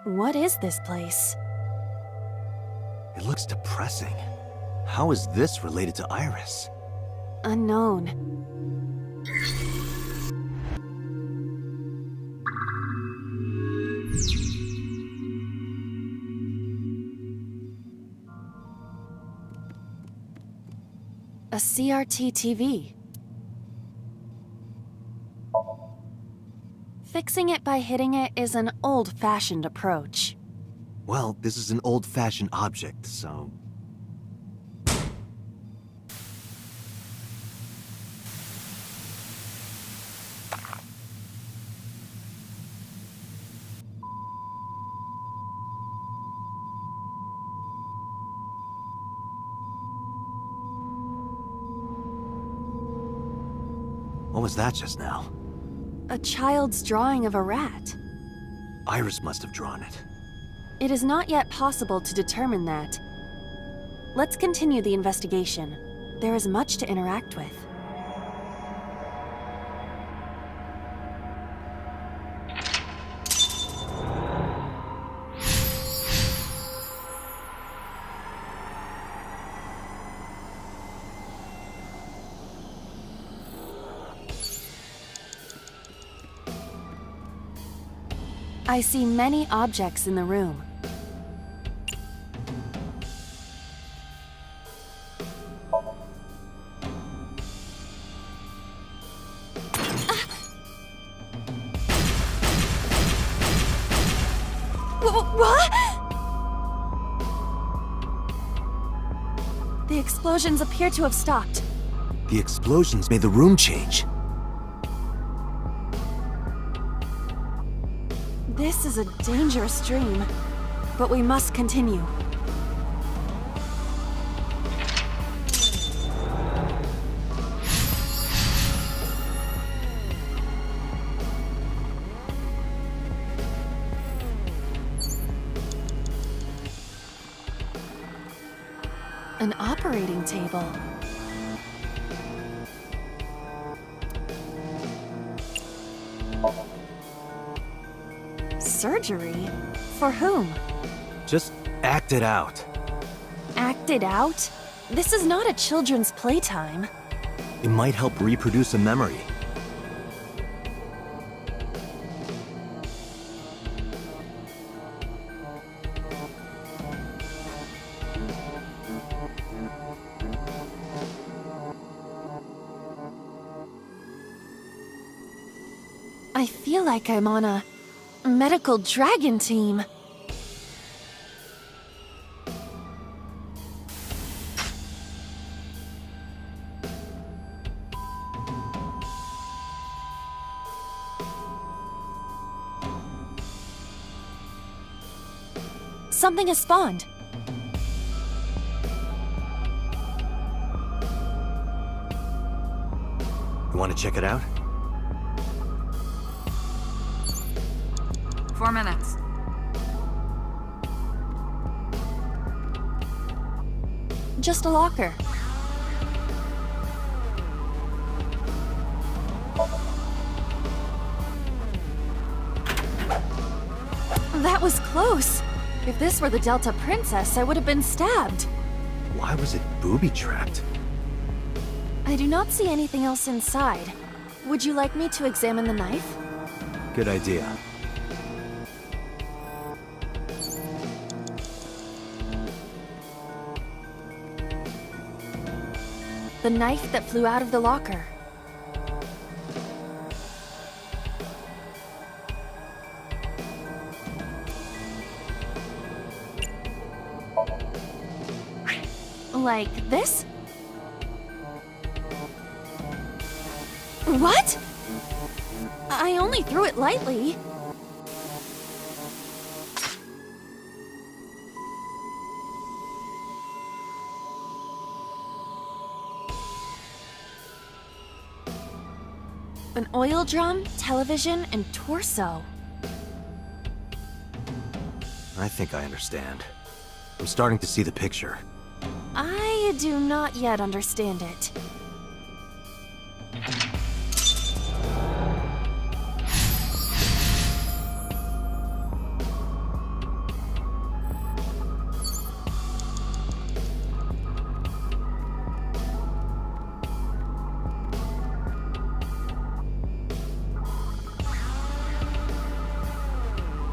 What is this place? It looks depressing. How is this related to Iris? Unknown. A CRT TV. Fixing it by hitting it is an old-fashioned approach. Well, this is an old-fashioned object, so... What was that just now? A child's drawing of a rat. Iris must have drawn it. It is not yet possible to determine that. Let's continue the investigation. There is much to interact with. I see many objects in the room. What? The explosions appear to have stopped. The explosions made the room change. This is a dangerous dream, but we must continue. An operating table. Surgery? For whom? Just act it out. Act it out? This is not a children's playtime. It might help reproduce a memory. I feel like I'm on a medical dragon team. Something has spawned. You want to check it out? 4 minutes. Just a locker. That was close. If this were the Delta Princess, I would have been stabbed. Why was it booby-trapped? I do not see anything else inside. Would you like me to examine the knife? Good idea. The knife that flew out of the locker. Like this? What? I only threw it lightly. An oil drum, television, and torso. I think I understand. I'm starting to see the picture. I do not yet understand it.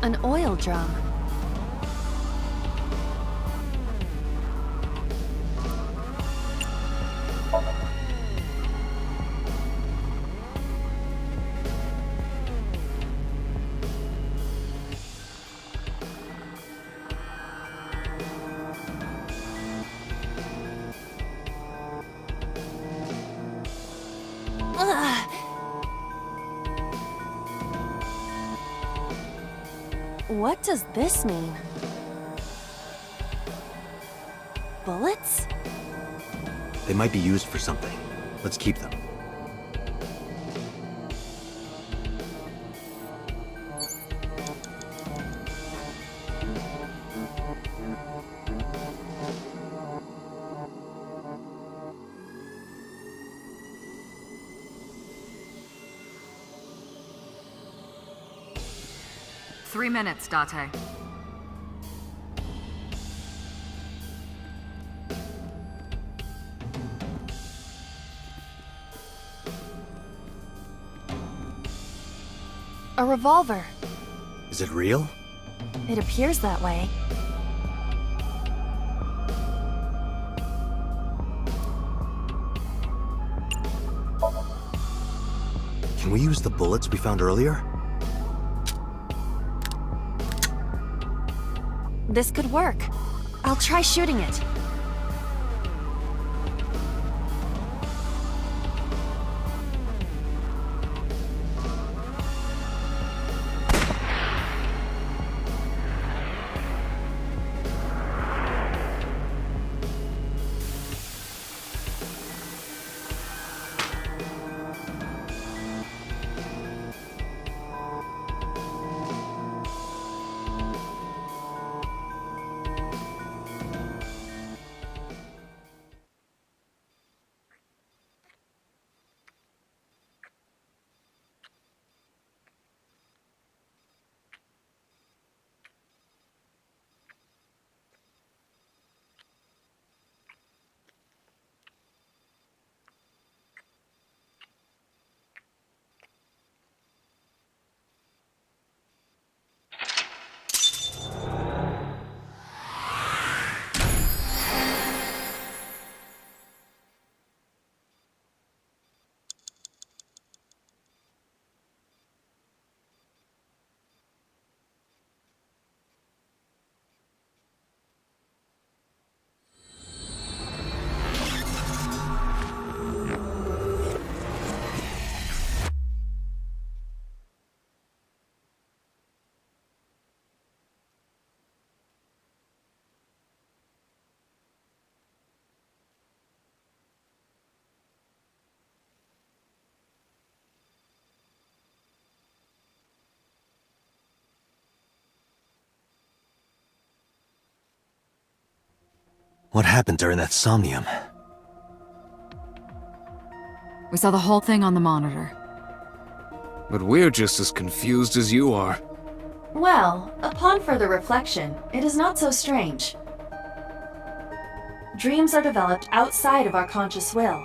An oil drum. Ugh. What does this mean? Bullets? They might be used for something. Let's keep them. Three minutes, Date. A revolver. Is it real? It appears that way. Can we use the bullets we found earlier? This could work. I'll try shooting it. What happened during that somnium? We saw the whole thing on the monitor. But we're just as confused as you are. Well, upon further reflection, it is not so strange. Dreams are developed outside of our conscious will.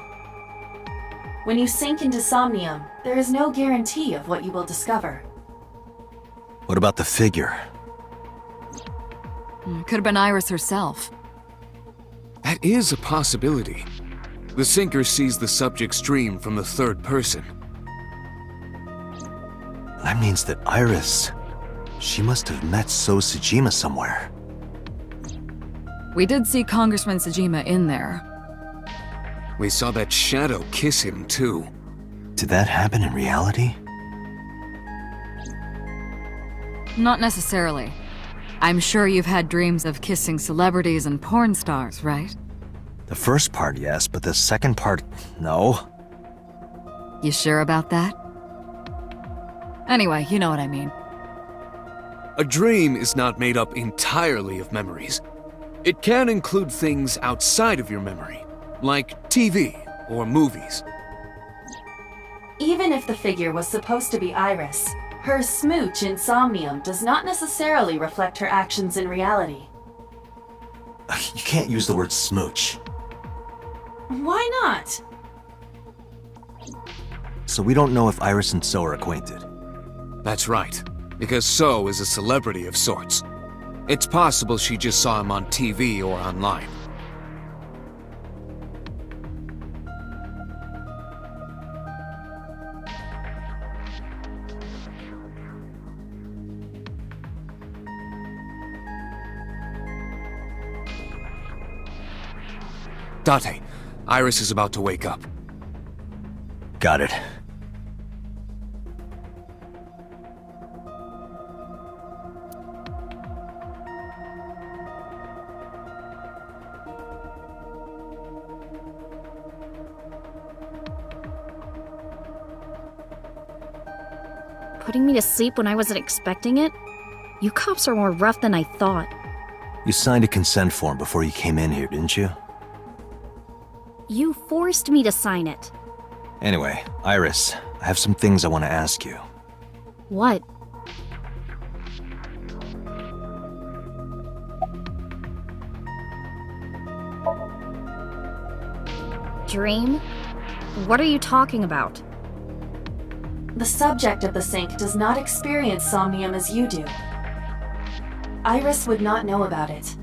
When you sink into somnium, there is no guarantee of what you will discover. What about the figure? Could have been Iris herself. That is a possibility. The sinker sees the subject's dream from the third person. That means that Iris... She must have met So Tsujima somewhere. We did see Congressman Tsujima in there. We saw that shadow kiss him, too. Did that happen in reality? Not necessarily. I'm sure you've had dreams of kissing celebrities and porn stars, right? The first part, yes, but the second part, no. You sure about that? Anyway, you know what I mean. A dream is not made up entirely of memories. It can include things outside of your memory, like TV or movies. Even if the figure was supposed to be Iris, her smooch in Somnium does not necessarily reflect her actions in reality. You can't use the word smooch. Why not? So we don't know if Iris and So are acquainted. That's right. because So is a celebrity of sorts. It's possible she just saw him on TV or online. Date, Iris is about to wake up. Got it. Putting me to sleep when I wasn't expecting it? You cops are more rough than I thought. You signed a consent form before you came in here, didn't you? You forced me to sign it. Anyway, Iris, I have some things I want to ask you. What? Dream? What are you talking about? The subject of the sync does not experience somnium as you do. Iris would not know about it.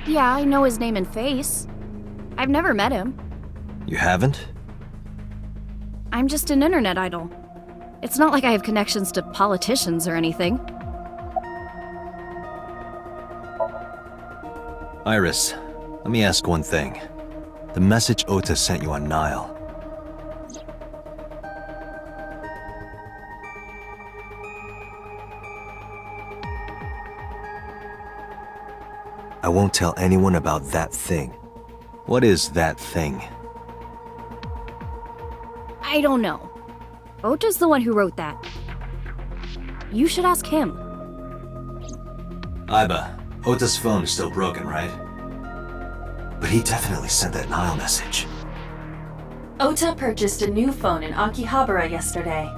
Yeah, I know his name and face. I've never met him. You haven't? I'm just an internet idol. It's not like I have connections to politicians or anything. Iris, let me ask one thing. The message Ota sent you on Nile. I won't tell anyone about that thing. What is that thing? I don't know. Ota's the one who wrote that. You should ask him. Iba, Ota's phone is still broken, right? But he definitely sent that Nile message. Ota purchased a new phone in Akihabara yesterday.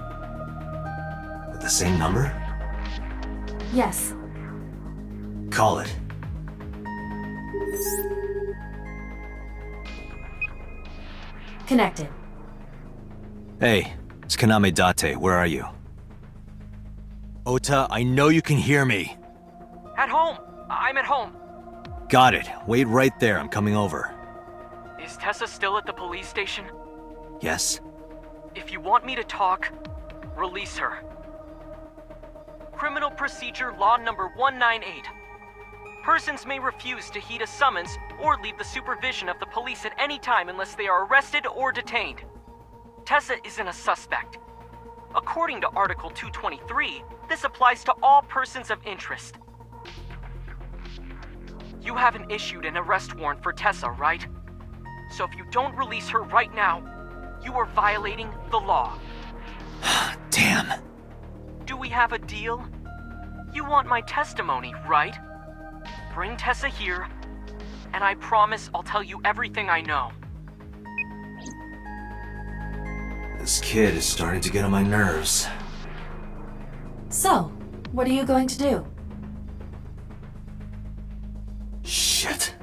With the same number? Yes. Call it. Connected. Hey, it's Kaname Date. Where are you? Ota, I know you can hear me. At home. I'm at home. Got it. Wait right there. I'm coming over. Is Tessa still at the police station? Yes? If you want me to talk, release her. Criminal Procedure Law Number 198. Persons may refuse to heed a summons or leave the supervision of the police at any time unless they are arrested or detained. Tessa isn't a suspect. According to Article 223, this applies to all persons of interest. You haven't issued an arrest warrant for Tessa, right? So if you don't release her right now, you are violating the law. Damn. Do we have a deal? You want my testimony, right? Bring Tessa here, and I promise I'll tell you everything I know. This kid is starting to get on my nerves. So, what are you going to do? Shit.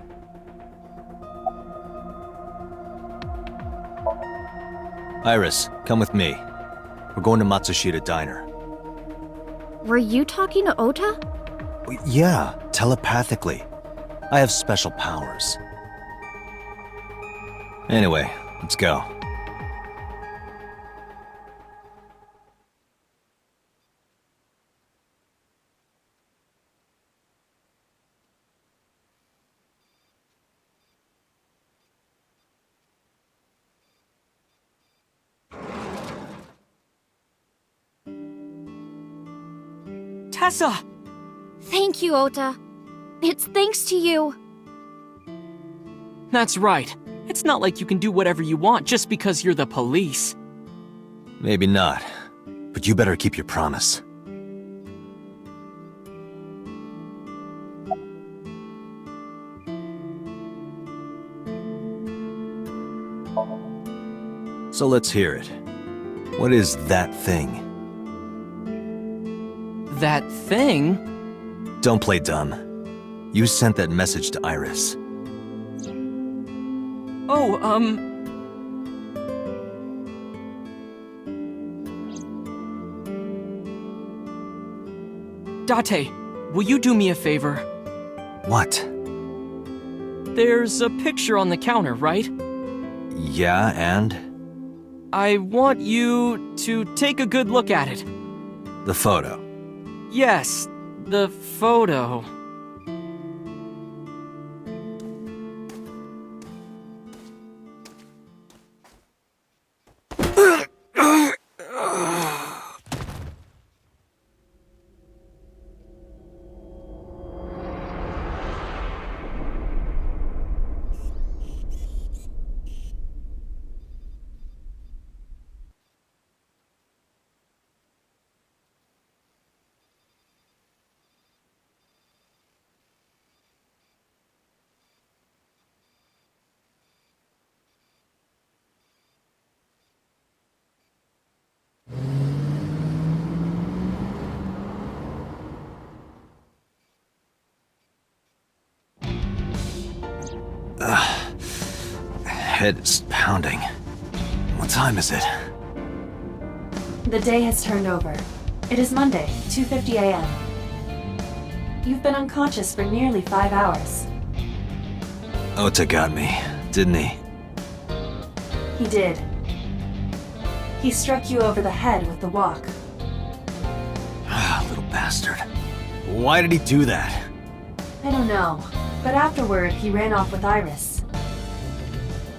Iris, come with me. We're going to Matsushita Diner. Were you talking to Ota? Yeah, telepathically. I have special powers. Anyway, let's go. Tessa! Thank you, Ota. It's thanks to you. That's right. It's not like you can do whatever you want just because you're the police. Maybe not, but you better keep your promise. So let's hear it. What is that thing? That thing? Don't play dumb. You sent that message to Iris. Oh, Date, will you do me a favor? What? There's a picture on the counter, right? Yeah, and? I want you to take a good look at it. The photo. Yes, the photo. Head is pounding. What time is it? The day has turned over. It is Monday, 2:50 a.m. You've been unconscious for nearly 5 hours. Ota got me, didn't he? He did. He struck you over the head with the walk. Little bastard. Why did he do that? I don't know, but afterward he ran off with Iris.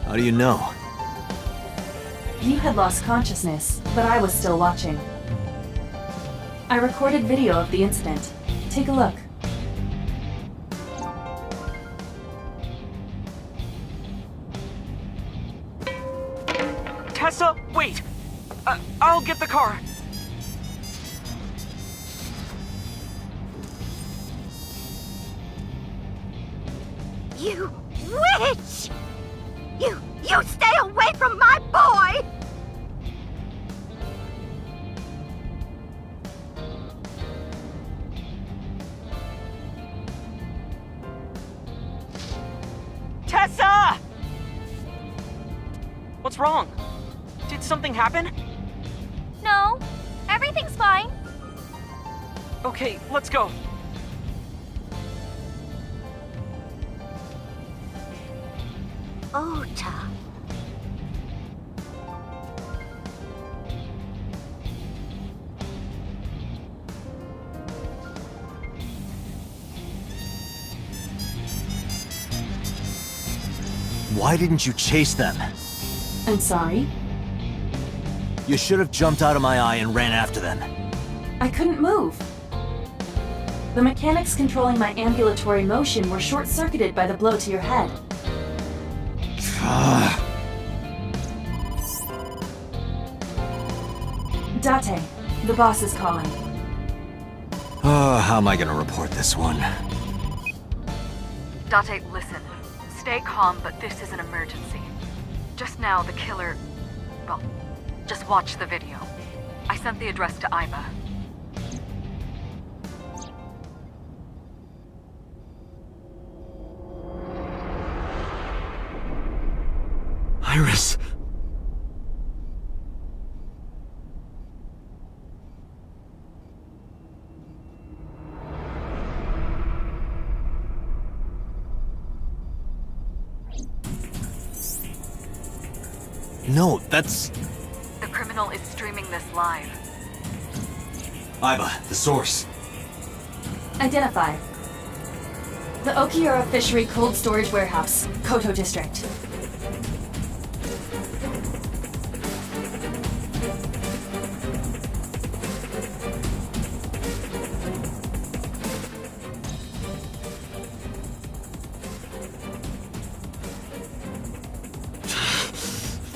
How do you know? You had lost consciousness, but I was still watching. I recorded video of the incident. Take a look. Tessa, wait! I'll get the car. You witch! You stay away from my boy! Tessa! What's wrong? Did something happen? No, everything's fine. Okay, let's go. Ota. Why didn't you chase them? I'm sorry. You should have jumped out of my eye and ran after them. I couldn't move. The mechanics controlling my ambulatory motion were short-circuited by the blow to your head. Date, the boss is calling. How am I gonna report this one? Date, listen. Stay calm, but this is an emergency. Just now, the killer... Well, just watch the video. I sent the address to Iba. Iris! No, that's... The criminal is streaming this live. Iba, the source. Identify. The Okiura Fishery Cold Storage Warehouse, Koto District.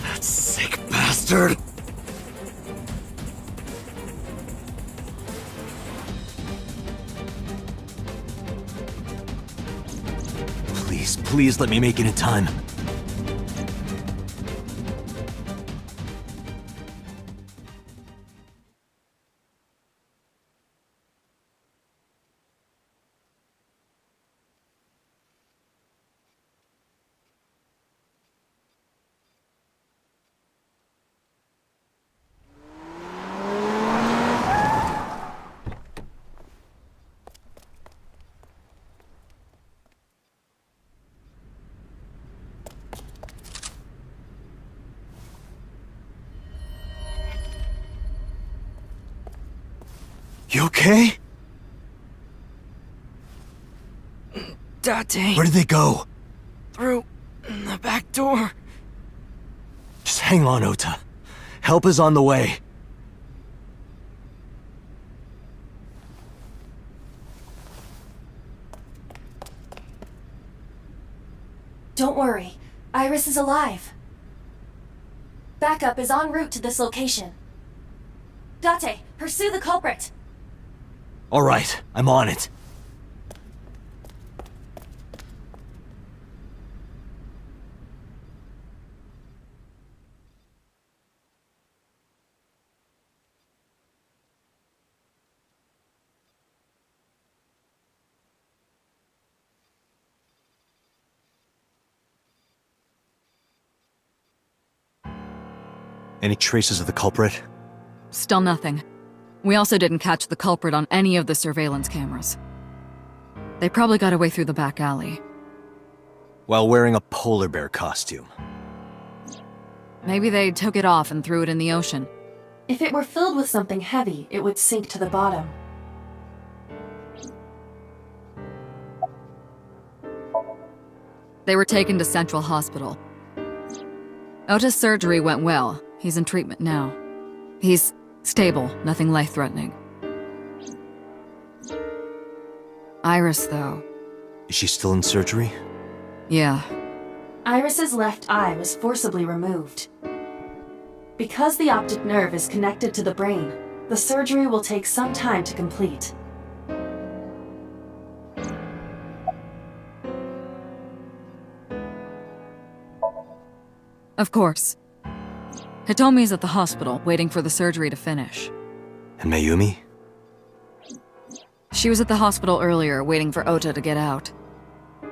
That sick bastard! Please let me make it in time. You okay? Date. Where did they go? Through the back door. Just hang on, Ota. Help is on the way. Don't worry. Iris is alive. Backup is en route to this location. Date, pursue the culprit. All right, I'm on it. Any traces of the culprit? Still nothing. We also didn't catch the culprit on any of the surveillance cameras. They probably got away through the back alley. While wearing a polar bear costume. Maybe they took it off and threw it in the ocean. If it were filled with something heavy, it would sink to the bottom. They were taken to Central Hospital. Ota's surgery went well. He's in treatment now. He's stable, nothing life-threatening. Iris, though. Is she still in surgery? Yeah. Iris's left eye was forcibly removed. Because the optic nerve is connected to the brain, the surgery will take some time to complete. Of course. Hitomi's at the hospital, waiting for the surgery to finish. And Mayumi? She was at the hospital earlier, waiting for Ota to get out.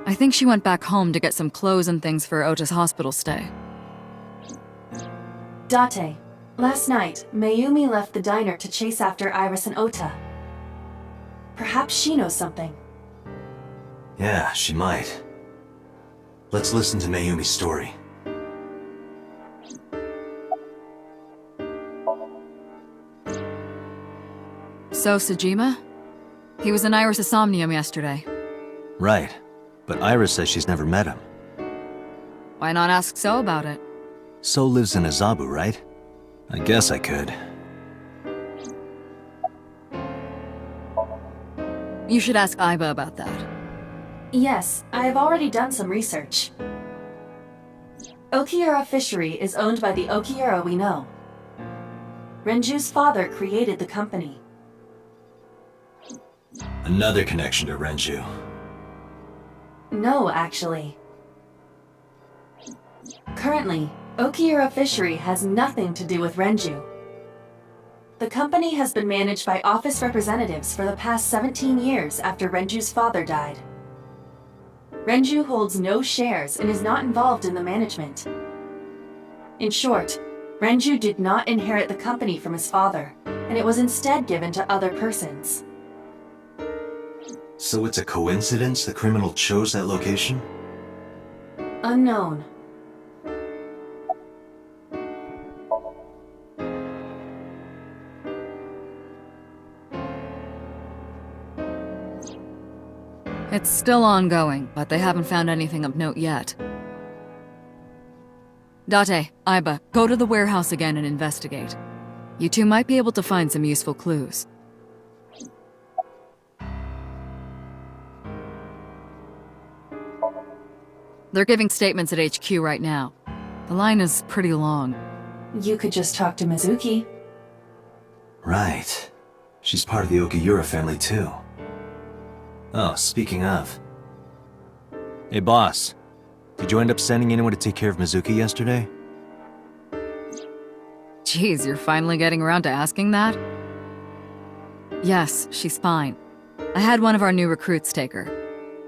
I think she went back home to get some clothes and things for Ota's hospital stay. Date, last night, Mayumi left the diner to chase after Iris and Ota. Perhaps she knows something. Yeah, she might. Let's listen to Mayumi's story. So, Sejima? He was in Iris' Somnium yesterday. Right. But Iris says she's never met him. Why not ask So about it? So lives in Azabu, right? I guess I could. You should ask Aiba about that. Yes, I have already done some research. Okiura Fishery is owned by the Okiura we know. Renju's father created the company. Another connection to Renju. No, actually. Currently, Okiura Fishery has nothing to do with Renju. The company has been managed by office representatives for the past 17 years after Renju's father died. Renju holds no shares and is not involved in the management. In short, Renju did not inherit the company from his father, and it was instead given to other persons. So it's a coincidence the criminal chose that location? Unknown. It's still ongoing, but they haven't found anything of note yet. Date, Aiba, go to the warehouse again and investigate. You two might be able to find some useful clues. They're giving statements at HQ right now. The line is pretty long. You could just talk to Mizuki. Right. She's part of the Okiura family too. Oh, speaking of. Hey boss, did you end up sending anyone to take care of Mizuki yesterday? Jeez, you're finally getting around to asking that? Yes, she's fine. I had one of our new recruits take her.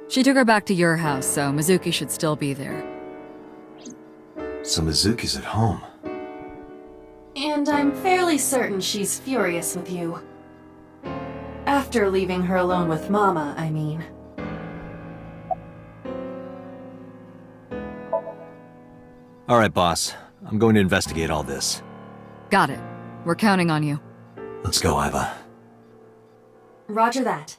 She took her back to your house, so Mizuki should still be there. So Mizuki's at home. And I'm fairly certain she's furious with you. After leaving her alone with Mama, I mean. Alright boss, I'm going to investigate all this. Got it. We're counting on you. Let's go, Aiba. Roger that.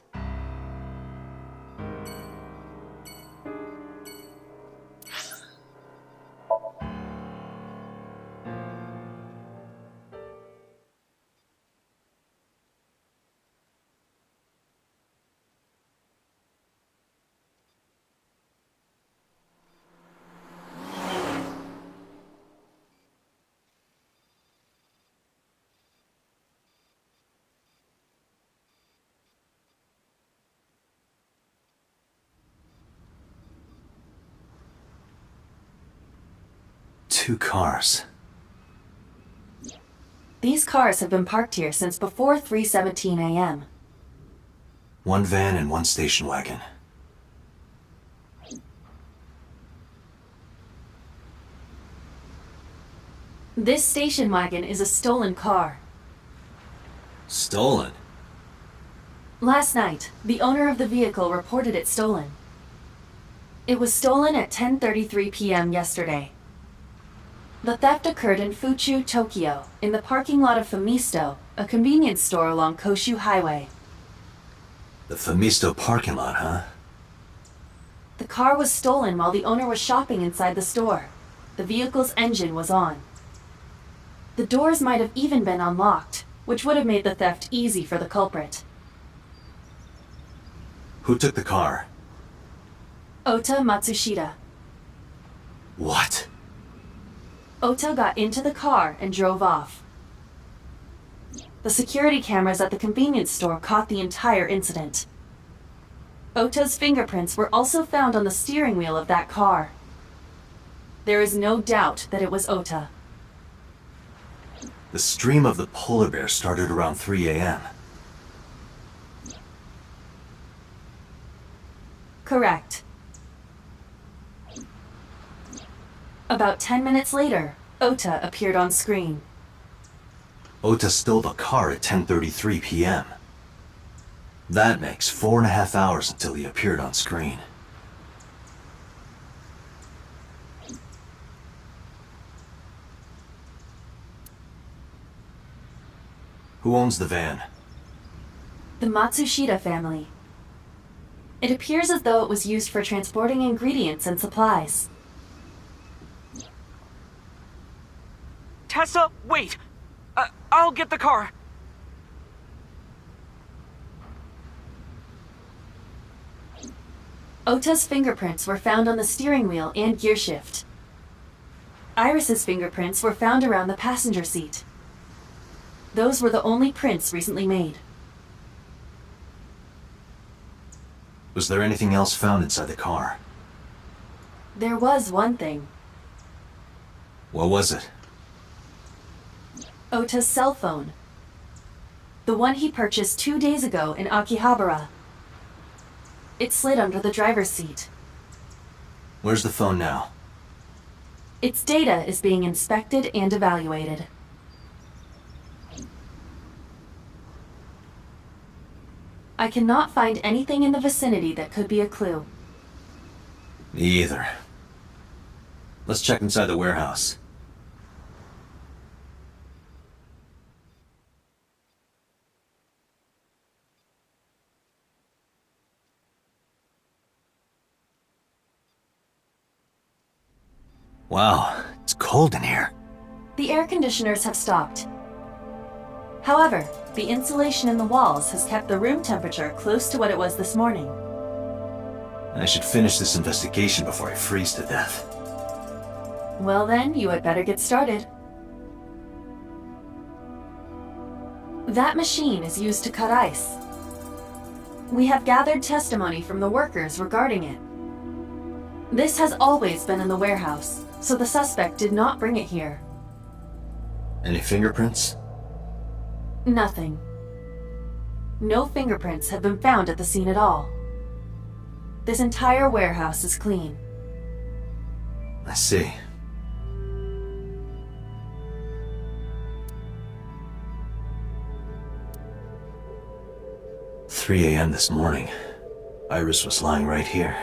Two cars. These cars have been parked here since before 3:17 a.m. One van and one station wagon. This station wagon is a stolen car. Stolen? Last night, the owner of the vehicle reported it stolen. It was stolen at 10:33 p.m. yesterday. The theft occurred in Fuchu, Tokyo, in the parking lot of Famisto, a convenience store along Koshu Highway. The Famisto parking lot, huh? The car was stolen while the owner was shopping inside the store. The vehicle's engine was on. The doors might have even been unlocked, which would have made the theft easy for the culprit. Who took the car? Ota Matsushita. What? Ota got into the car and drove off. The security cameras at the convenience store caught the entire incident. Ota's fingerprints were also found on the steering wheel of that car. There is no doubt that it was Ota. The stream of the polar bear started around 3 a.m. Correct. About 10 minutes later, Ota appeared on screen. Ota stole the car at 10:33 p.m. That makes 4.5 hours until he appeared on screen. Who owns the van? The Matsushita family. It appears as though it was used for transporting ingredients and supplies. Tessa, wait! I'll get the car! Ota's fingerprints were found on the steering wheel and gearshift. Iris's fingerprints were found around the passenger seat. Those were the only prints recently made. Was there anything else found inside the car? There was one thing. What was it? Ota's cell phone. The one he purchased 2 days ago in Akihabara. It slid under the driver's seat. Where's the phone now? Its data is being inspected and evaluated. I cannot find anything in the vicinity that could be a clue. Me either. Let's check inside the warehouse. Wow, it's cold in here. The air conditioners have stopped. However, the insulation in the walls has kept the room temperature close to what it was this morning. I should finish this investigation before I freeze to death. Well then, you had better get started. That machine is used to cut ice. We have gathered testimony from the workers regarding it. This has always been in the warehouse, so the suspect did not bring it here. Any fingerprints? Nothing. No fingerprints have been found at the scene at all. This entire warehouse is clean. I see. "3 a.m. this morning. Iris was lying right here."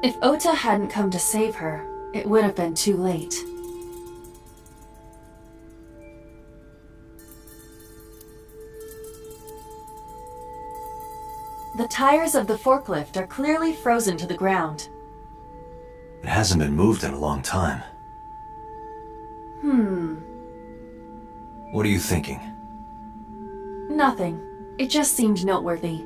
If Ota hadn't come to save her, it would have been too late. The tires of the forklift are clearly frozen to the ground. It hasn't been moved in a long time. What are you thinking? Nothing. It just seemed noteworthy.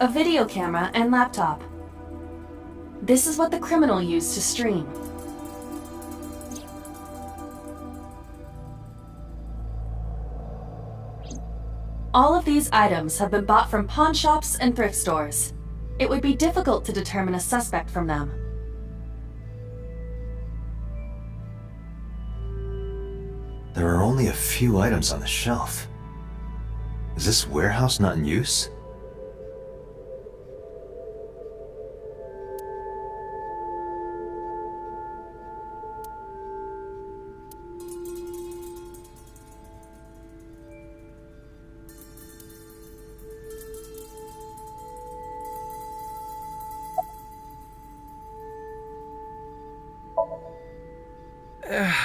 A video camera and laptop. This is what the criminal used to stream. All of these items have been bought from pawn shops and thrift stores. It would be difficult to determine a suspect from them. There are only a few items on the shelf. Is this warehouse not in use?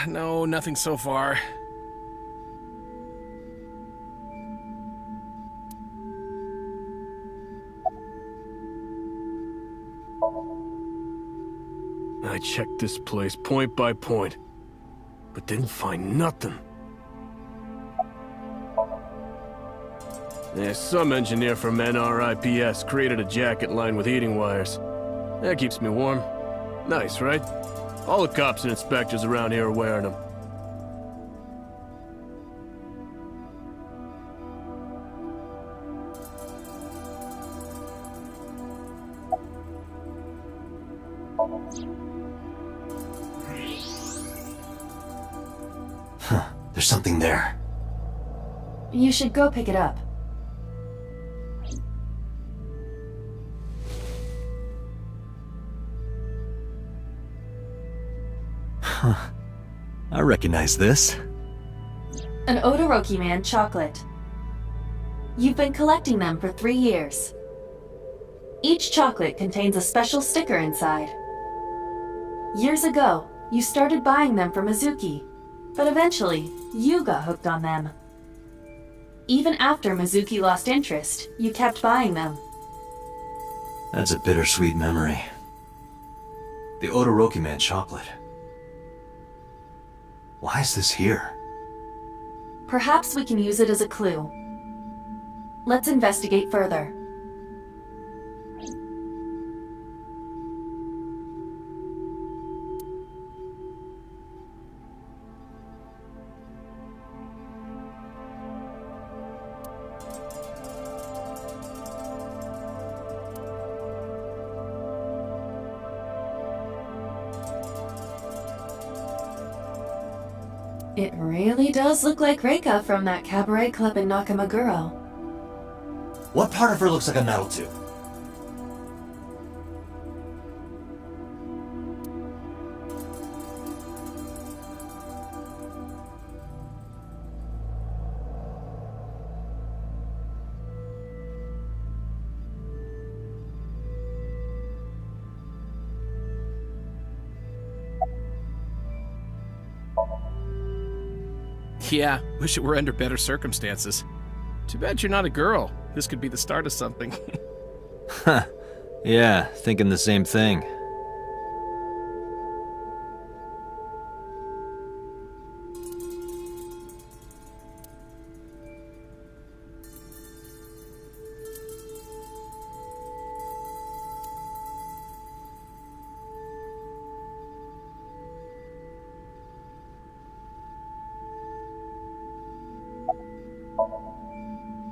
No, nothing so far. I checked this place point by point, but didn't find nothing. Yeah, some engineer from NRIPS created a jacket lined with heating wires. That keeps me warm. Nice, right? All the cops and inspectors around here are wearing them. There's something there. You should go pick it up. I recognize this. An Odoroki Man chocolate. You've been collecting them for 3 years. Each chocolate contains a special sticker inside. Years ago, you started buying them for Mizuki, but eventually, you got hooked on them. Even after Mizuki lost interest, you kept buying them. That's a bittersweet memory. The Odoroki Man chocolate. Why is this here? Perhaps we can use it as a clue. Let's investigate further. It really does look like Reika from that cabaret club in Nakamaguro. What part of her looks like a metal tube? Yeah, wish it were under better circumstances. Too bad you're not a girl. This could be the start of something. Huh. Yeah, thinking the same thing.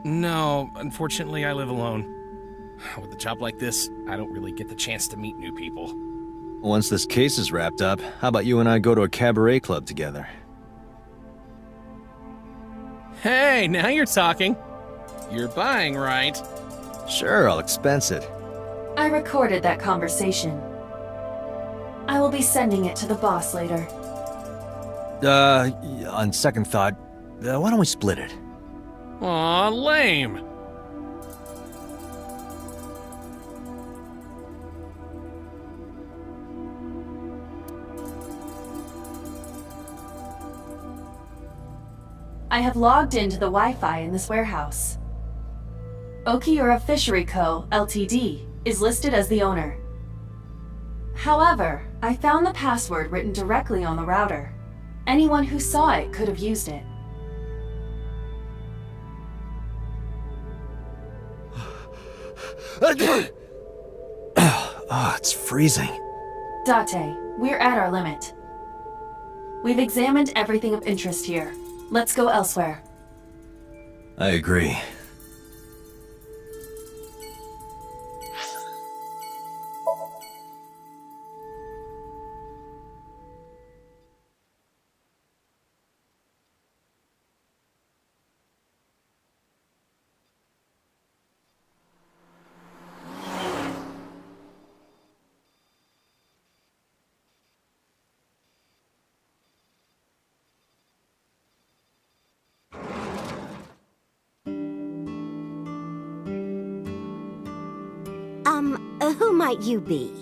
No, unfortunately I live alone. With a job like this, I don't really get the chance to meet new people. Once this case is wrapped up, how about you and I go to a cabaret club together? Hey, now you're talking. You're buying, right? Sure, I'll expense it. I recorded that conversation. I will be sending it to the boss later. On second thought, why don't we split it? Aw, lame. I have logged into the Wi-Fi in this warehouse. Okiura Fishery Co., Ltd. is listed as the owner. However, I found the password written directly on the router. Anyone who saw it could have used it. Oh, it's freezing. Date, we're at our limit. We've examined everything of interest here. Let's go elsewhere. I agree. Who might you be?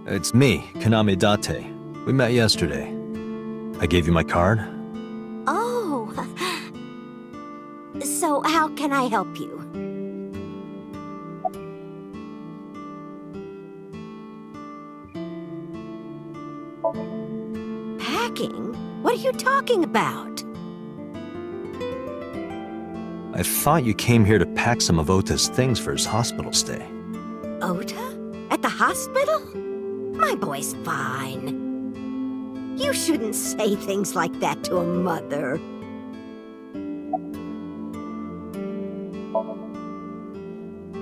It's me, Kaname Date. We met yesterday. I gave you my card? Oh. So how can I help you? Packing? What are you talking about? I thought you came here to pack some of Ota's things for his hospital stay. Ota? At the hospital? My boy's fine. You shouldn't say things like that to a mother.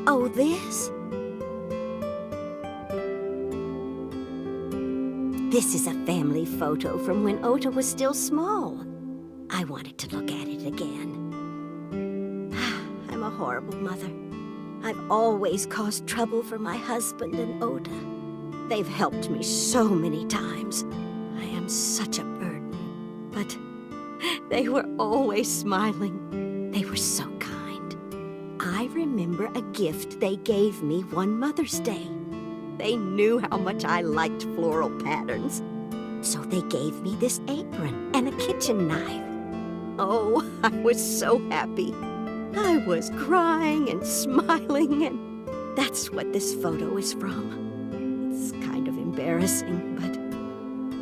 Oh, this? This is a family photo from when Ota was still small. I wanted to look at it again. I'm a horrible mother. I've always caused trouble for my husband and Ota. They've helped me so many times. I am such a burden. But they were always smiling. They were so kind. I remember a gift they gave me one Mother's Day. They knew how much I liked floral patterns. So they gave me this apron and a kitchen knife. Oh, I was so happy. I was crying and smiling, and that's what this photo is from. It's kind of embarrassing, but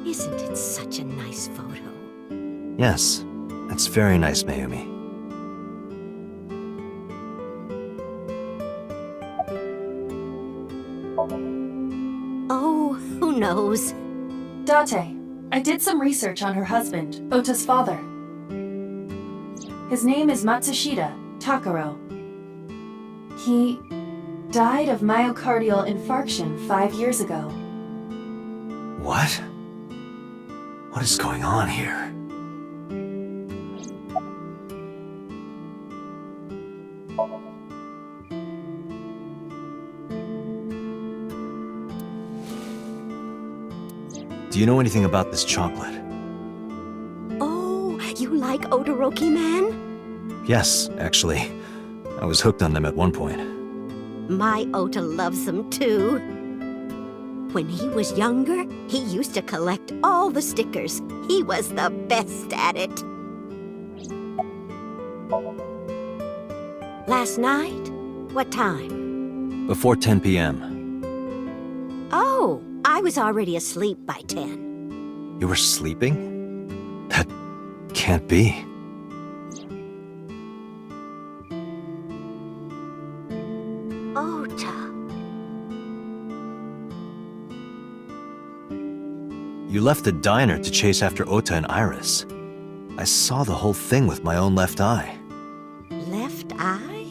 isn't it such a nice photo? Yes, that's very nice, Mayumi. Oh, who knows? Date, I did some research on her husband, Ota's father. His name is Matsushita Takaro. He died of myocardial infarction 5 years ago. What? What is going on here? Do you know anything about this chocolate? Oh, you like Odoroki Man? Yes, actually. I was hooked on them at one point. My Ota loves them too. When he was younger, he used to collect all the stickers. He was the best at it. Last night? What time? Before 10 p.m. Oh, I was already asleep by 10. You were sleeping? That can't be. Ota. You left the diner to chase after Ota and Iris. I saw the whole thing with my own left eye. Left eye?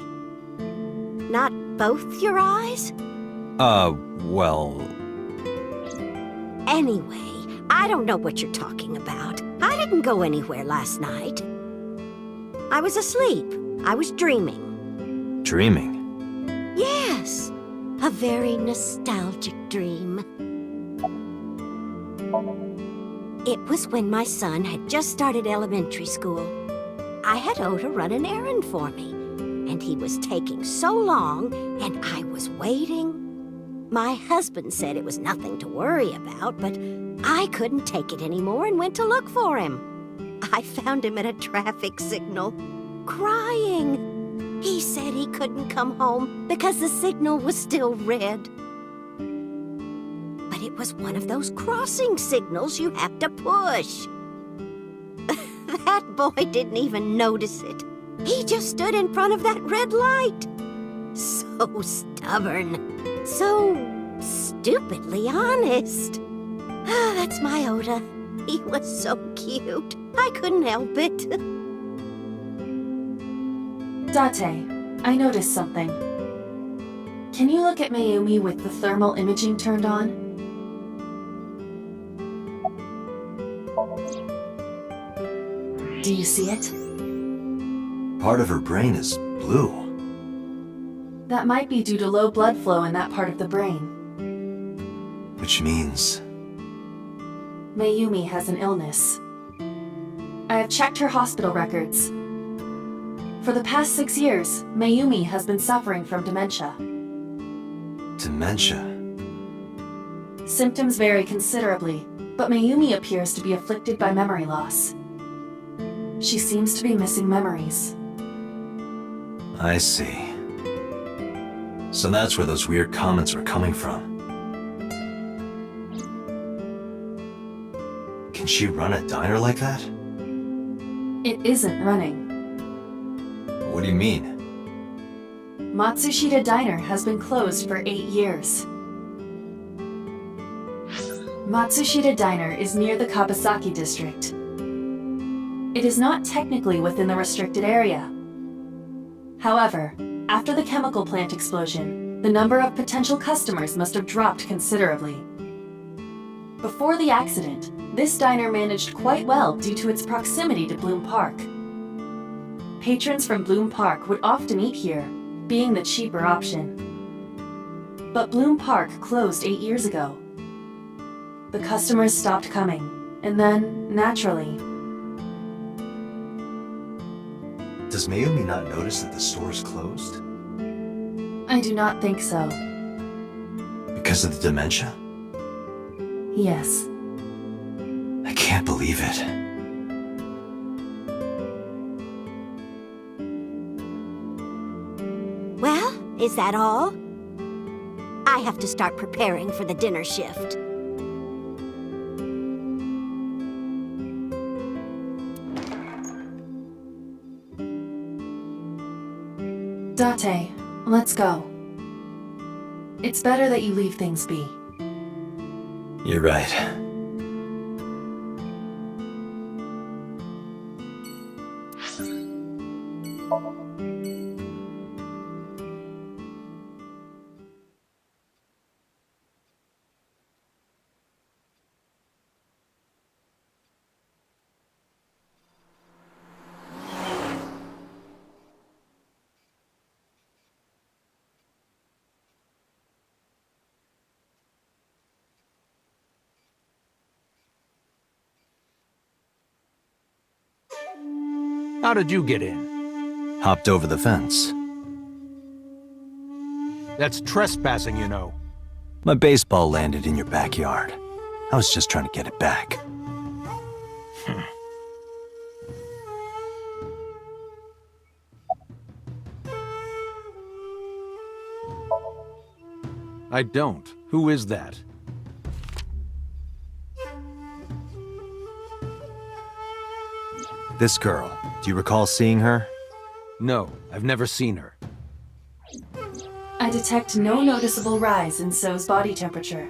Not both your eyes? Well... Anyway, I don't know what you're talking about. I didn't go anywhere last night. I was asleep. I was dreaming. Dreaming? Yes. A very nostalgic dream. It was when my son had just started elementary school. I had Ota run an errand for me, and he was taking so long, and I was waiting. My husband said it was nothing to worry about, but I couldn't take it anymore and went to look for him. I found him at a traffic signal, crying. He said he couldn't come home because the signal was still red. But it was one of those crossing signals you have to push. That boy didn't even notice it. He just stood in front of that red light. So stubborn. So stupidly honest. That's my Ota. He was so cute. I couldn't help it. Date, I noticed something. Can you look at Mayumi with the thermal imaging turned on? Do you see it? Part of her brain is blue. That might be due to low blood flow in that part of the brain. Which means... Mayumi has an illness. I have checked her hospital records. For the past 6 years, Mayumi has been suffering from dementia. Dementia? Symptoms vary considerably, but Mayumi appears to be afflicted by memory loss. She seems to be missing memories. I see. So that's where those weird comments were coming from. Can she run a diner like that? It isn't running. What do you mean? Matsushita Diner has been closed for 8 years. Matsushita Diner is near the Kabasaki district. It is not technically within the restricted area. However, after the chemical plant explosion, the number of potential customers must have dropped considerably. Before the accident, this diner managed quite well due to its proximity to Bloom Park. Patrons from Bloom Park would often eat here, being the cheaper option. But Bloom Park closed 8 years ago. The customers stopped coming, and then, naturally... Does Mayumi not notice that the store is closed? I do not think so. Because of the dementia? Yes. I can't believe it. Well, is that all? I have to start preparing for the dinner shift. Date, let's go. It's better that you leave things be. You're right. How did you get in? Hopped over the fence. That's trespassing, you know. My baseball landed in your backyard. I was just trying to get it back. I don't. Who is that? This girl, do you recall seeing her? No, I've never seen her. I detect no noticeable rise in So's body temperature.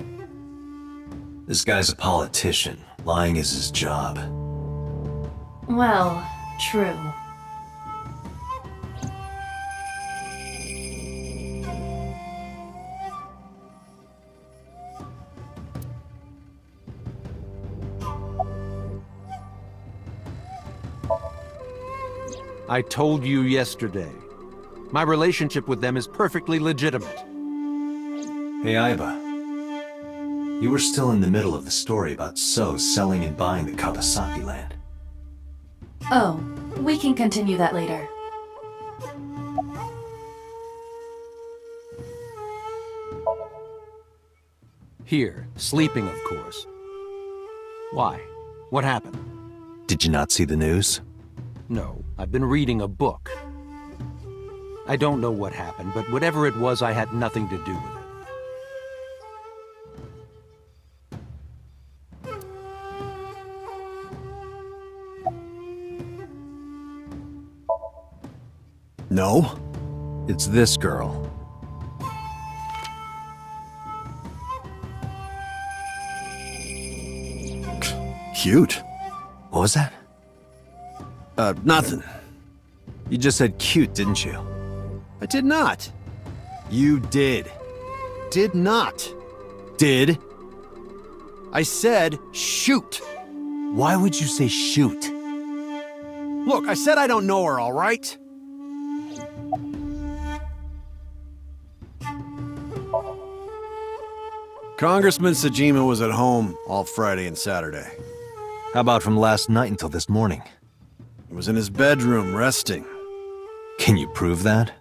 This guy's a politician. Lying is his job. Well, true. I told you yesterday. My relationship with them is perfectly legitimate. Hey, Aiba. You were still in the middle of the story about So selling and buying the Kawasaki land. Oh, we can continue that later. Here, sleeping, of course. Why? What happened? Did you not see the news? No, I've been reading a book. I don't know what happened, but whatever it was, I had nothing to do with it. No. It's this girl. Cute. What was that? Nothing. You just said cute, didn't you? I did not. You did. Did not. Did? I said shoot. Why would you say shoot? Look, I said I don't know her, all right? Congressman Sajima was at home all Friday and Saturday. How about from last night until this morning? He was in his bedroom, resting. Can you prove that?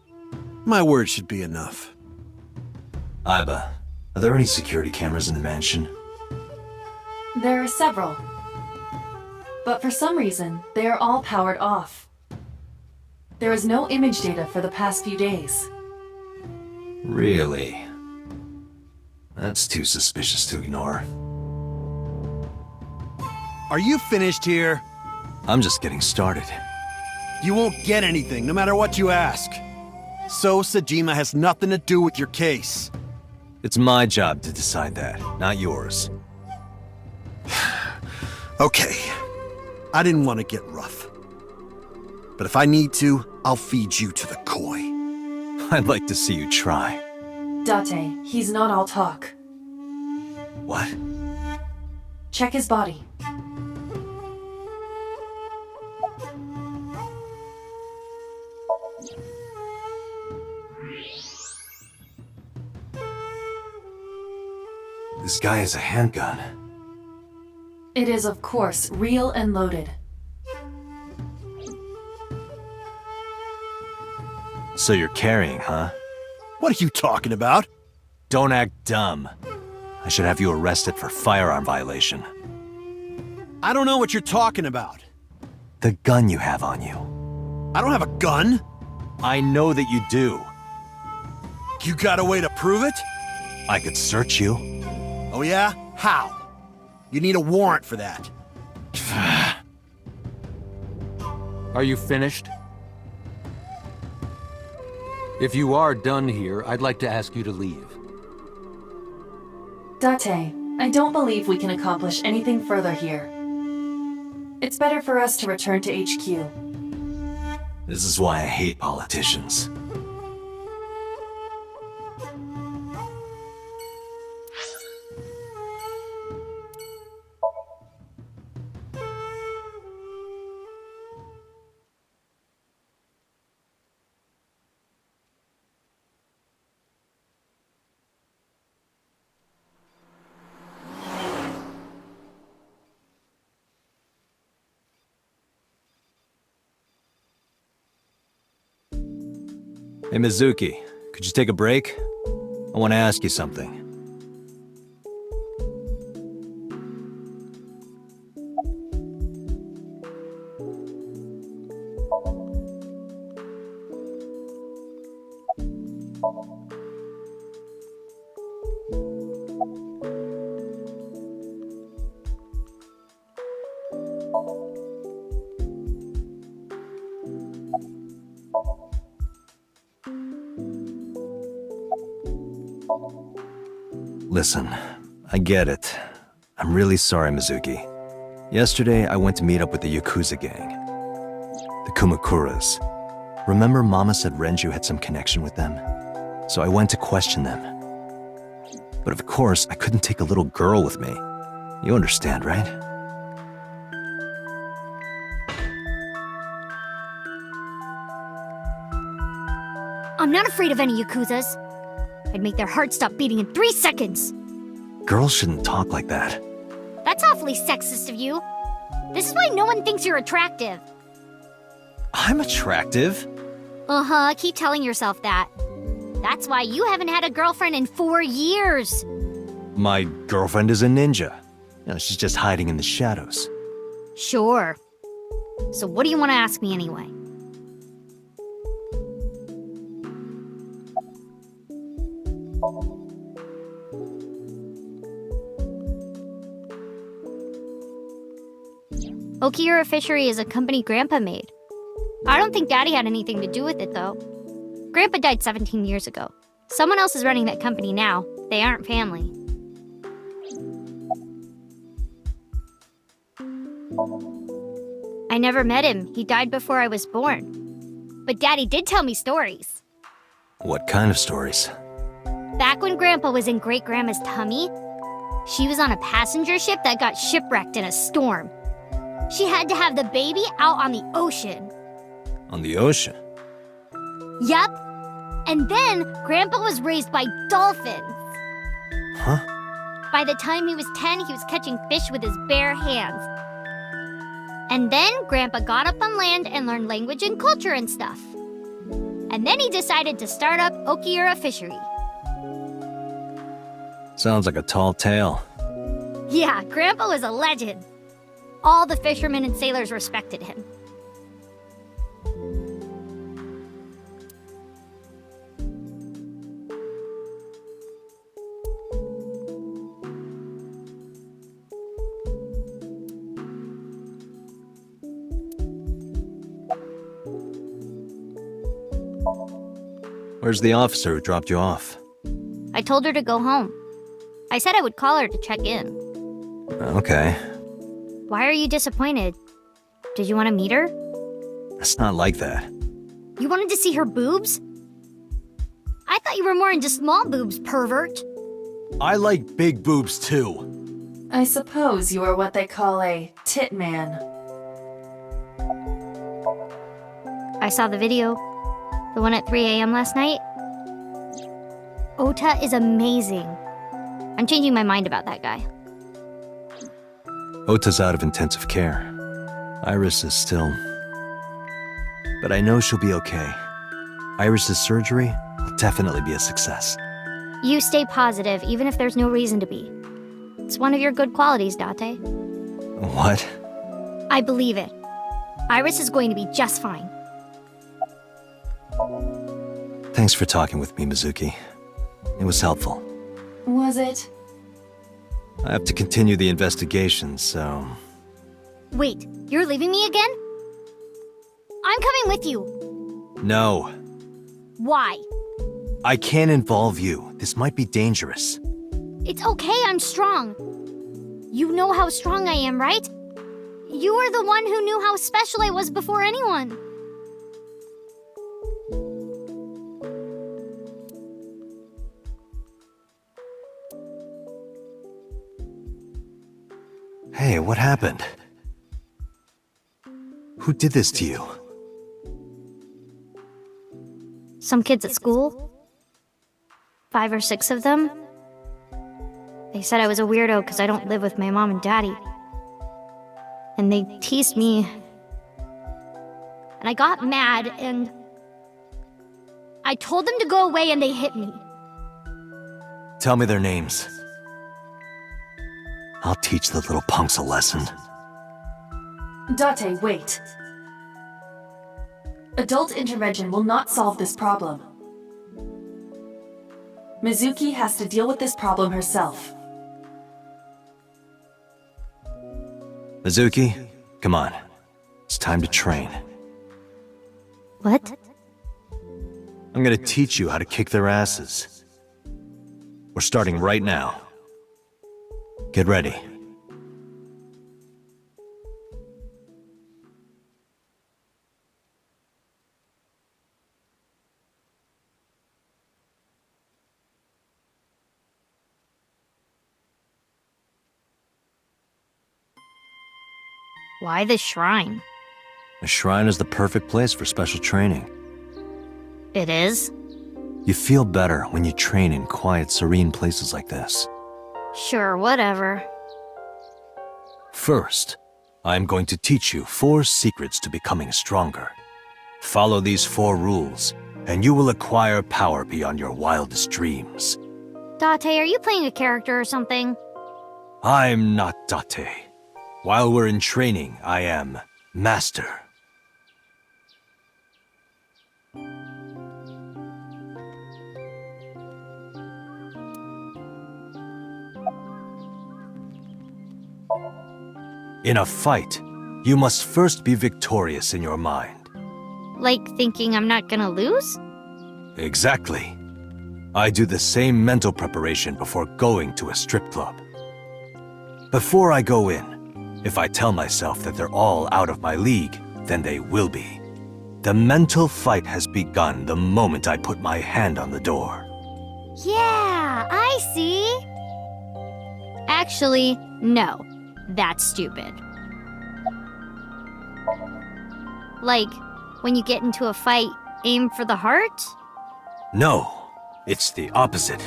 My word should be enough. Aiba, are there any security cameras in the mansion? There are several. But for some reason, they are all powered off. There is no image data for the past few days. Really? That's too suspicious to ignore. Are you finished here? I'm just getting started. You won't get anything, no matter what you ask. So Sajima has nothing to do with your case. It's my job to decide that, not yours. Okay. I didn't want to get rough. But if I need to, I'll feed you to the koi. I'd like to see you try. Date, he's not all talk. What? Check his body. This guy has a handgun. It is, of course, real and loaded. So you're carrying, huh? What are you talking about? Don't act dumb. I should have you arrested for firearm violation. I don't know what you're talking about. The gun you have on you. I don't have a gun. I know that you do. You got a way to prove it? I could search you. Oh yeah? How? You need a warrant for that. Are you finished? If you are done here, I'd like to ask you to leave. Date, I don't believe we can accomplish anything further here. It's better for us to return to HQ. This is why I hate politicians. Hey, Mizuki, could you take a break? I want to ask you something. Listen, I get it. I'm really sorry, Mizuki. Yesterday, I went to meet up with the Yakuza gang. The Kumakuras. Remember Mama said Renju had some connection with them? So I went to question them. But of course, I couldn't take a little girl with me. You understand, right? I'm not afraid of any Yakuzas. I'd make their heart stop beating in 3 seconds. Girls shouldn't talk like that. That's awfully sexist of you. This is why no one thinks you're attractive. I'm attractive. Uh-huh, keep telling yourself that. That's why you haven't had a girlfriend in 4 years. My girlfriend is a ninja. You know, she's just hiding in the shadows. Sure. So what do you want to ask me anyway? Okiura Fishery is a company Grandpa made. I don't think Daddy had anything to do with it, though. Grandpa died 17 years ago. Someone else is running that company now. They aren't family. I never met him. He died before I was born. But Daddy did tell me stories. What kind of stories? Back when Grandpa was in Great-Grandma's tummy, she was on a passenger ship that got shipwrecked in a storm. She had to have the baby out on the ocean. On the ocean? Yep. And then Grandpa was raised by dolphins. Huh? By the time he was 10, he was catching fish with his bare hands. And then Grandpa got up on land and learned language and culture and stuff. And then he decided to start up Okiura Fishery. Sounds like a tall tale. Yeah, Grandpa was a legend. All the fishermen and sailors respected him. Where's the officer who dropped you off? I told her to go home. I said I would call her to check in. Okay. Why are you disappointed? Did you want to meet her? It's not like that. You wanted to see her boobs? I thought you were more into small boobs, pervert. I like big boobs too. I suppose you are what they call a tit man. I saw the video. The one at 3 a.m. last night. Ota is amazing. I'm changing my mind about that guy. Ota's out of intensive care. Iris is still... But I know she'll be okay. Iris's surgery will definitely be a success. You stay positive, even if there's no reason to be. It's one of your good qualities, Date. What? I believe it. Iris is going to be just fine. Thanks for talking with me, Mizuki. It was helpful. Was it? I have to continue the investigation, so... Wait, you're leaving me again? I'm coming with you. No. Why? I can't involve you. This might be dangerous. It's okay, I'm strong. You know how strong I am, right? You were the one who knew how special I was before anyone. Hey, what happened? Who did this to you? Some kids at school. 5 or 6 of them. They said I was a weirdo because I don't live with my mom and daddy. And they teased me. And I got mad and... I told them to go away and they hit me. Tell me their names. I'll teach the little punks a lesson. Date, wait. Adult intervention will not solve this problem. Mizuki has to deal with this problem herself. Mizuki, come on. It's time to train. What? I'm gonna teach you how to kick their asses. We're starting right now. Get ready. Why the shrine? A shrine is the perfect place for special training. It is? You feel better when you train in quiet, serene places like this. Sure, whatever. First, I'm going to teach you 4 secrets to becoming stronger. Follow these 4 rules, and you will acquire power beyond your wildest dreams. Date, are you playing a character or something? I'm not Date. While we're in training, I am Master. In a fight, you must first be victorious in your mind. Like thinking I'm not gonna lose? Exactly. I do the same mental preparation before going to a strip club. Before I go in, if I tell myself that they're all out of my league, then they will be. The mental fight has begun the moment I put my hand on the door. Yeah, I see. Actually, no. That's stupid. Like, when you get into a fight, aim for the heart? No, it's the opposite.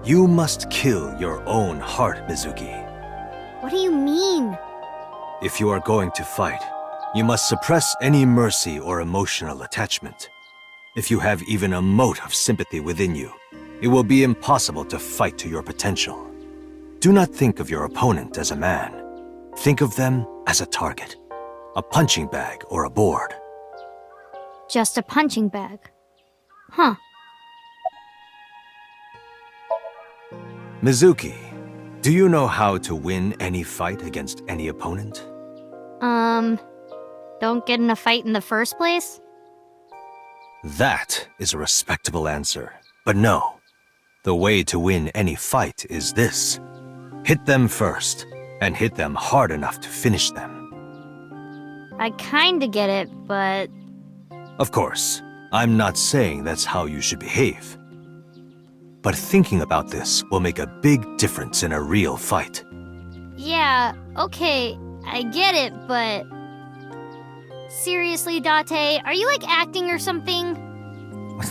You must kill your own heart, Mizuki. What do you mean? If you are going to fight, you must suppress any mercy or emotional attachment. If you have even a mote of sympathy within you, it will be impossible to fight to your potential. Do not think of your opponent as a man. Think of them as a target, a punching bag or a board. Just a punching bag. Huh. Mizuki, do you know how to win any fight against any opponent? Don't get in a fight in the first place? That is a respectable answer. But no, the way to win any fight is this. Hit them first, and hit them hard enough to finish them. I kinda get it, but... Of course, I'm not saying that's how you should behave. But thinking about this will make a big difference in a real fight. Yeah, okay, I get it, but... Seriously, Date, are you like acting or something?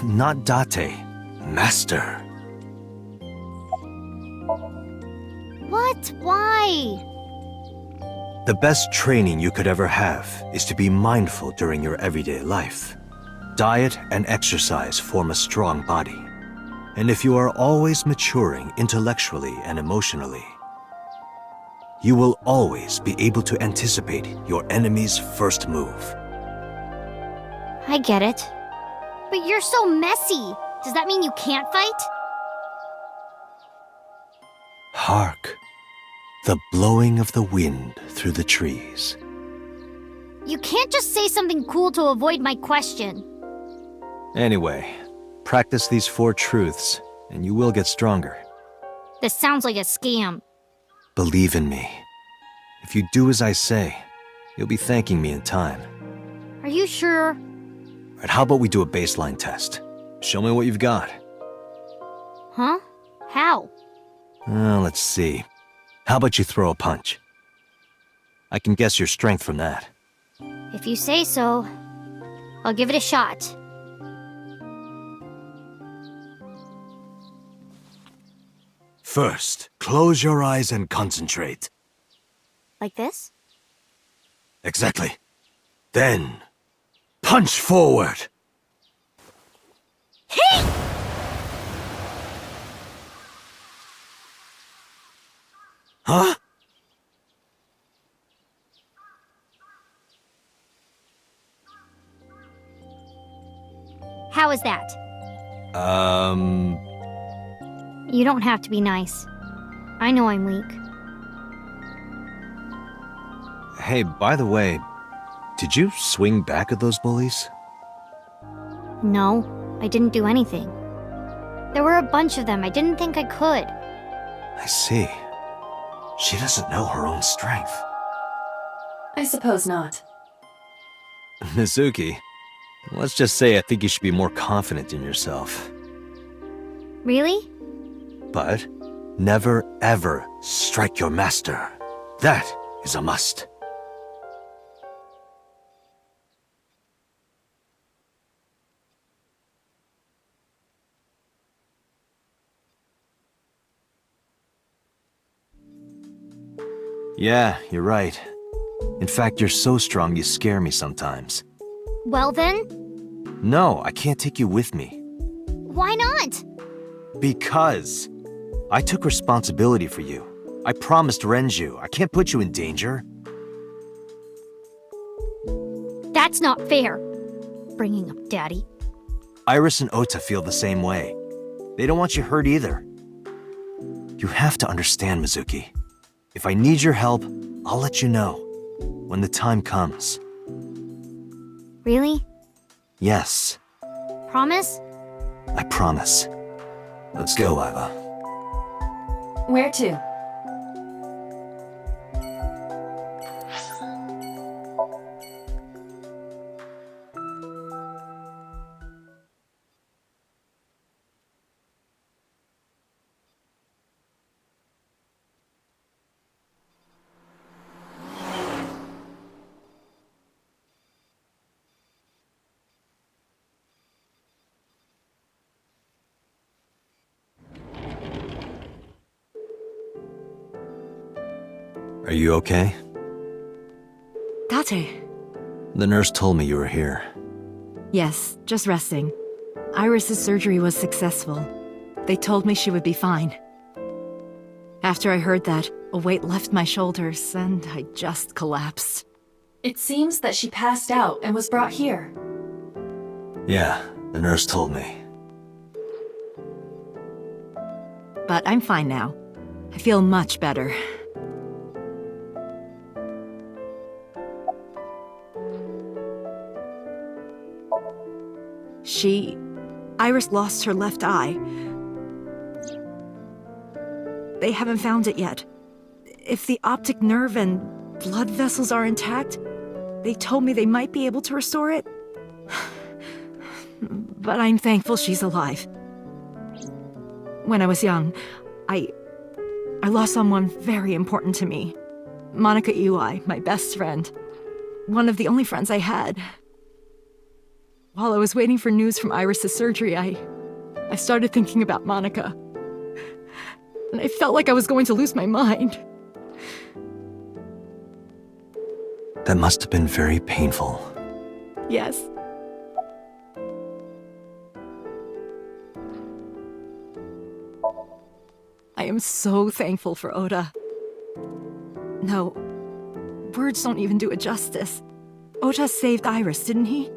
Not Date, Master. What? Why? The best training you could ever have is to be mindful during your everyday life. Diet and exercise form a strong body. And if you are always maturing intellectually and emotionally, you will always be able to anticipate your enemy's first move. I get it. But you're so messy. Does that mean you can't fight? Hark, the blowing of the wind through the trees. You can't just say something cool to avoid my question. Anyway, practice these 4 truths, and you will get stronger. This sounds like a scam. Believe in me. If you do as I say, you'll be thanking me in time. Are you sure? Right, how about we do a baseline test? Show me what you've got. Huh? How? Let's see. How about you throw a punch? I can guess your strength from that. If you say so, I'll give it a shot. First, close your eyes and concentrate. Like this? Exactly. Then, punch forward! Hey! Huh? How is that? You don't have to be nice. I know I'm weak. Hey, by the way, did you swing back at those bullies? No, I didn't do anything. There were a bunch of them. I didn't think I could. I see. She doesn't know her own strength. I suppose not. Mizuki, let's just say I think you should be more confident in yourself. Really? But never ever strike your master. That is a must. Yeah, you're right. In fact, you're so strong you scare me sometimes. Well then, No, I can't take you with me. why not? Because I took responsibility for you. I promised Renju. I can't put you in danger. That's not fair. Bringing up Daddy. Iris and Ota feel the same way. They don't want you hurt either. You have to understand, Mizuki. If I need your help, I'll let you know. When the time comes. Really? Yes, Promise? I promise. Let's go, Iva. Where to? Are you okay? Date. The nurse told me you were here. Yes, just resting. Iris's surgery was successful. They told me she would be fine. After I heard that, a weight left my shoulders and I just collapsed. It seems that she passed out and was brought here. Yeah, the nurse told me. But I'm fine now. I feel much better. Iris lost her left eye. They haven't found it yet. If the optic nerve and blood vessels are intact, they told me they might be able to restore it. But I'm thankful she's alive. When I was young, I lost someone very important to me. Monica Iwai, my best friend. One of the only friends I had. While I was waiting for news from Iris's surgery, I started thinking about Monica. And I felt like I was going to lose my mind. That must have been very painful. Yes. I am so thankful for Oda. No, words don't even do it justice. Oda saved Iris, didn't he?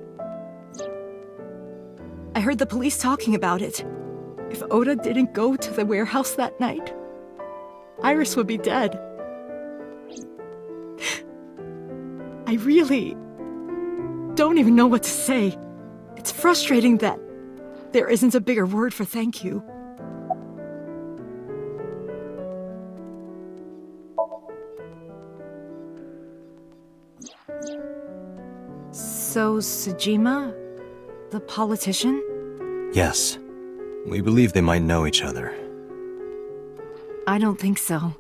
I heard the police talking about it. If Oda didn't go to the warehouse that night, Iris would be dead. I really don't even know what to say. It's frustrating that there isn't a bigger word for thank you. So, Sejima? The politician? Yes. We believe they might know each other. I don't think so.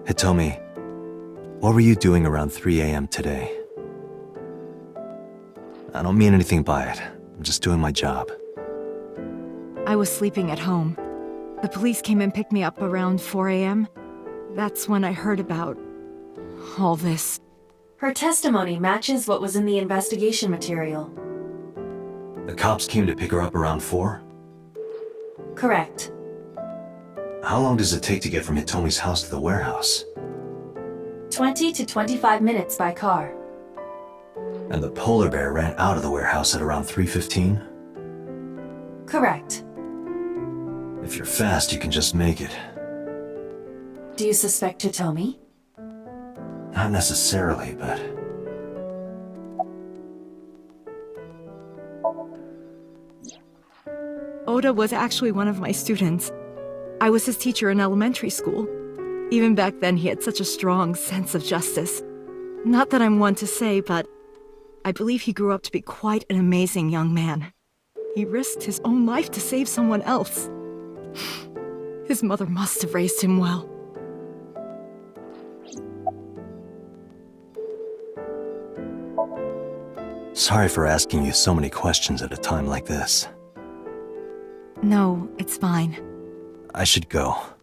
Hitomi, what were you doing around 3 a.m. today? I don't mean anything by it. I'm just doing my job. I was sleeping at home. The police came and picked me up around 4 a.m. That's when I heard about all this. Her testimony matches what was in the investigation material. The cops came to pick her up around 4? Correct. How long does it take to get from Hitomi's house to the warehouse? 20 to 25 minutes by car. And the polar bear ran out of the warehouse at around 3:15? Correct. If you're fast, you can just make it. Do you suspect Hitomi? Not necessarily, but... Oda was actually one of my students. I was his teacher in elementary school. Even back then, he had such a strong sense of justice. Not that I'm one to say, but I believe he grew up to be quite an amazing young man. He risked his own life to save someone else. His mother must have raised him well. Sorry for asking you so many questions at a time like this. No, it's fine. I should go.